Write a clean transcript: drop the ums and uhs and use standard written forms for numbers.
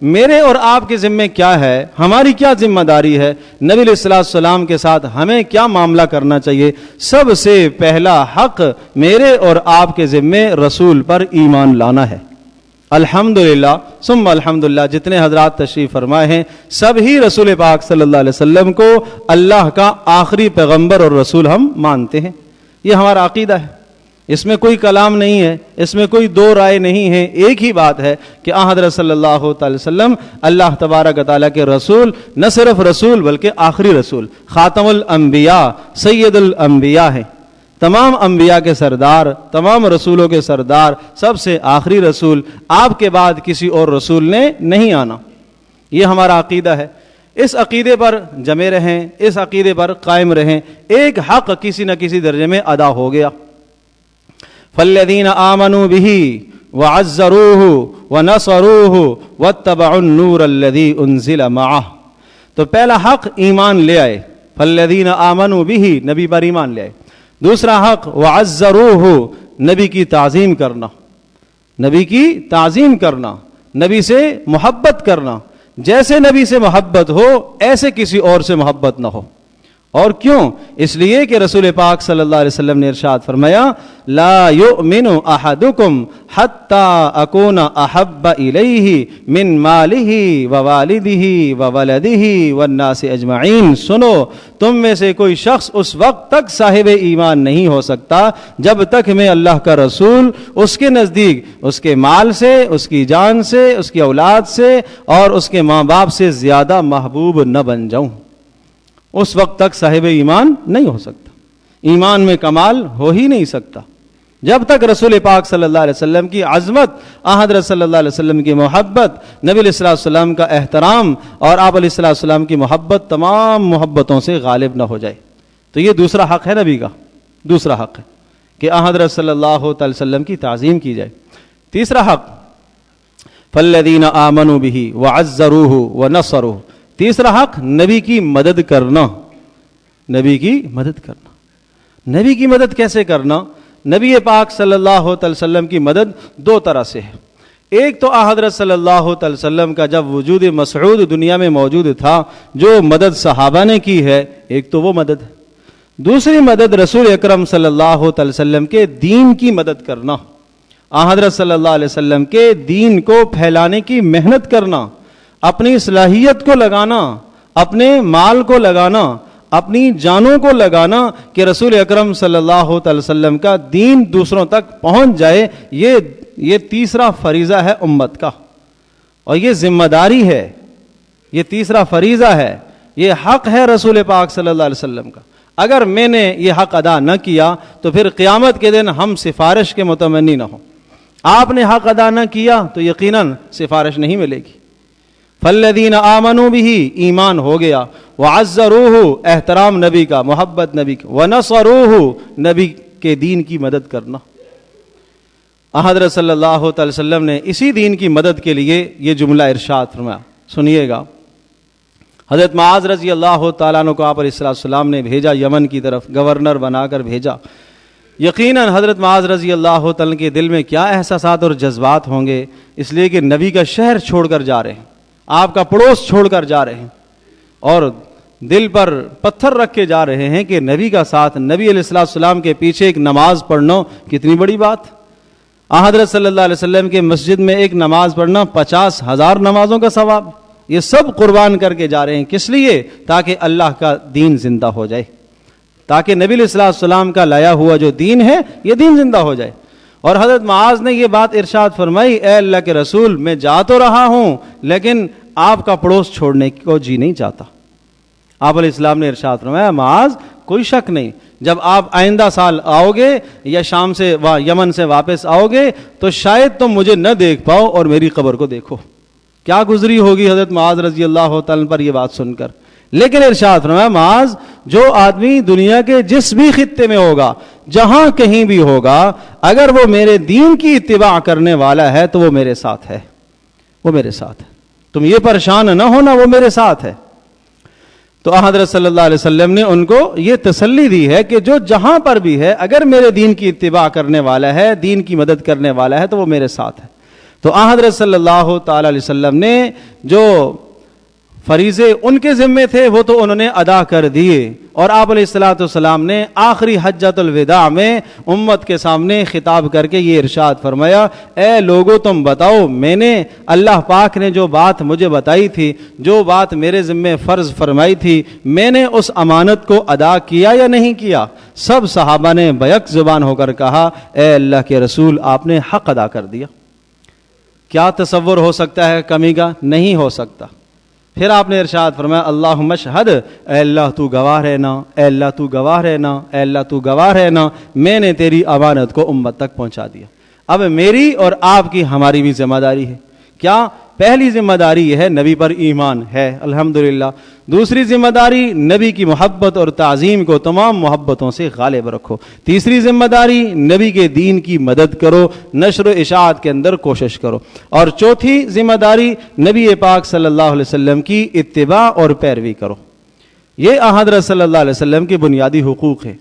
میرے اور آپ کے ذمے کیا ہے, ہماری کیا ذمہ داری ہے, نبی علیہ السلام کے ساتھ ہمیں کیا معاملہ کرنا چاہیے. سب سے پہلا حق میرے اور آپ کے ذمے رسول پر ایمان لانا ہے. الحمدللہ ثم الحمدللہ جتنے حضرات تشریف فرمائے ہیں سب ہی رسول پاک صلی اللہ علیہ وسلم کو اللہ کا آخری پیغمبر اور رسول ہم مانتے ہیں. یہ ہمارا عقیدہ ہے, اس میں کوئی کلام نہیں ہے, اس میں کوئی دو رائے نہیں ہے. ایک ہی بات ہے کہ حضرت صلی اللہ تعالی وسلم اللہ تبارک و تعالیٰ کے رسول, نہ صرف رسول بلکہ آخری رسول, خاتم الانبیاء, سید الانبیاء ہیں. تمام انبیاء کے سردار, تمام رسولوں کے سردار, سب سے آخری رسول. آپ کے بعد کسی اور رسول نے نہیں آنا. یہ ہمارا عقیدہ ہے. اس عقیدے پر جمے رہیں, اس عقیدے پر قائم رہیں. ایک حق کسی نہ کسی درجے میں ادا ہو گیا. فالذین آمنوا بہ وعزروہ ونصروہ واتبعوا النور الذی انزل معہ. تو پہلا حق ایمان لے آئے. فالذین آمنوا بہ, نبی پر ایمان لے آئے. دوسرا حق وعزروہ, نبی کی تعظیم کرنا, نبی کی تعظیم کرنا, نبی سے محبت کرنا. جیسے نبی سے محبت ہو ایسے کسی اور سے محبت نہ ہو. اور کیوں؟ اس لیے کہ رسول پاک صلی اللہ علیہ وسلم نے ارشاد فرمایا لا یؤمن احدکم حتی اکون احب الیہ من مالہ ووالدہ وولدہ والناس اجمعین. سنو, تم میں سے کوئی شخص اس وقت تک صاحب ایمان نہیں ہو سکتا جب تک میں اللہ کا رسول اس کے نزدیک اس کے مال سے, اس کی جان سے, اس کی اولاد سے اور اس کے ماں باپ سے زیادہ محبوب نہ بن جاؤں. اس وقت تک صاحب ایمان نہیں ہو سکتا. ایمان میں کمال ہو ہی نہیں سکتا جب تک رسول پاک صلی اللہ علیہ وسلم کی عظمت, حضرت صلی اللہ علیہ وسلم کی محبت, نبی علیہ السلام کا احترام اور آپ علیہ السلام کی محبت تمام محبتوں سے غالب نہ ہو جائے. تو یہ دوسرا حق ہے نبی کا, دوسرا حق ہے کہ حضرت صلی اللہ تعالی وسلم کی تعظیم کی جائے. تیسرا حق فالذین آمنوا بہ وعزروہ ونصروہ. تیسرا حق نبی کی مدد کرنا. نبی کی مدد کرنا. نبی کی مدد کیسے کرنا؟ نبی پاک صلی اللہ علیہ وسلم کی مدد دو طرح سے ہے. ایک تو حضرت صلی اللہ علیہ وسلم کا جب وجود مسعود دنیا میں موجود تھا جو مدد صحابہ نے کی ہے, ایک تو وہ مدد ہے. دوسری مدد رسول اکرم صلی اللہ علیہ وسلم کے دین کی مدد کرنا. حضرت صلی اللہ علیہ وسلم کے دین کو پھیلانے کی محنت کرنا, اپنی صلاحیت کو لگانا, اپنے مال کو لگانا, اپنی جانوں کو لگانا کہ رسول اکرم صلی اللہ علیہ وسلم کا دین دوسروں تک پہنچ جائے. یہ تیسرا فریضہ ہے امت کا, اور یہ ذمہ داری ہے, یہ تیسرا فریضہ ہے, یہ حق ہے رسول پاک صلی اللہ علیہ وسلم کا. اگر میں نے یہ حق ادا نہ کیا تو پھر قیامت کے دن ہم سفارش کے متمنی نہ ہوں. آپ نے حق ادا نہ کیا تو یقیناً سفارش نہیں ملے گی. فالذین آمنوا بہ, ایمان ہو گیا. وعزروہ, احترام نبی کا, محبت نبی کا. ونصروہ, نبی کے دین کی مدد کرنا. حضرت صلی اللہ علیہ وسلم نے اسی دین کی مدد کے لیے یہ جملہ ارشاد فرمایا, سنیے گا. حضرت معاذ رضی اللہ تعالیٰ عنہ کو آپ علیہ السلام نے بھیجا یمن کی طرف, گورنر بنا کر بھیجا. یقیناً حضرت معاذ رضی اللہ تعالیٰ کے دل میں کیا احساسات اور جذبات ہوں گے, اس لیے کہ نبی کا شہر چھوڑ کر جا رہے ہیں, آپ کا پڑوس چھوڑ کر جا رہے ہیں, اور دل پر پتھر رکھ کے جا رہے ہیں کہ نبی کا ساتھ, نبی علیہ السلام کے پیچھے ایک نماز پڑھنا کتنی بڑی بات. حضرت صلی اللہ علیہ وسلم کے مسجد میں ایک نماز پڑھنا 50,000 نمازوں کا ثواب. یہ سب قربان کر کے جا رہے ہیں, کس لیے؟ تاکہ اللہ کا دین زندہ ہو جائے, تاکہ نبی علیہ السلام کا لایا ہوا جو دین ہے یہ دین زندہ ہو جائے. اور حضرت معاذ نے یہ بات ارشاد فرمائی, اے اللہ کے رسول, میں جا تو رہا ہوں لیکن آپ کا پڑوس چھوڑنے کو جی نہیں چاہتا. آپ علیہ السلام نے ارشاد فرمایا, معاذ کوئی شک نہیں, جب آپ آئندہ سال آؤ گے یا شام سے یمن سے واپس آؤ گے تو شاید تم مجھے نہ دیکھ پاؤ اور میری قبر کو دیکھو. کیا گزری ہوگی حضرت معاذ رضی اللہ تعالیٰ پر یہ بات سن کر. لیکن ارشاد فرمایا, معاذ, جو آدمی دنیا کے جس بھی خطے میں ہوگا, جہاں کہیں بھی ہوگا, اگر وہ میرے دین کی اتباع کرنے والا ہے تو وہ میرے ساتھ ہے, وہ میرے ساتھ ہے. تم یہ پریشان نہ ہونا, وہ میرے ساتھ ہے. تو حضرت صلی اللہ علیہ وسلم نے ان کو یہ تسلی دی ہے کہ جو جہاں پر بھی ہے, اگر میرے دین کی اتباع کرنے والا ہے, دین کی مدد کرنے والا ہے تو وہ میرے ساتھ ہے. تو حضرت صلی اللہ تعالی علیہ وسلم نے جو فریضے ان کے ذمے تھے وہ تو انہوں نے ادا کر دیے، اور آپ علیہ الصلوۃ والسلام نے آخری حجۃ الوداع میں امت کے سامنے خطاب کر کے یہ ارشاد فرمایا، اے لوگو تم بتاؤ، میں نے اللہ پاک نے جو بات مجھے بتائی تھی، جو بات میرے ذمے فرض فرمائی تھی، میں نے اس امانت کو ادا کیا یا نہیں کیا؟ سب صحابہ نے بیک زبان ہو کر کہا، اے اللہ کے رسول، آپ نے حق ادا کر دیا۔ کیا تصور ہو سکتا ہے کمی کا؟ نہیں ہو سکتا۔ پھر آپ نے ارشاد فرمایا، اللہم اشہد، اے اللہ تو گواہ رہنا، اے اللہ تو گواہ رہنا، اے اللہ تو گواہ رہنا، میں نے تیری امانت کو امت تک پہنچا دیا۔ اب میری اور آپ کی ہماری بھی ذمہ داری ہے۔ کیا؟ پہلی ذمہ داری یہ ہے نبی پر ایمان ہے، الحمدللہ۔ دوسری ذمہ داری نبی کی محبت اور تعظیم کو تمام محبتوں سے غالب رکھو۔ تیسری ذمہ داری نبی کے دین کی مدد کرو، نشر و اشاعت کے اندر کوشش کرو۔ اور چوتھی ذمہ داری نبی پاک صلی اللہ علیہ وسلم کی اتباع اور پیروی کرو۔ یہ حضرت صلی اللہ علیہ وسلم کے بنیادی حقوق ہے۔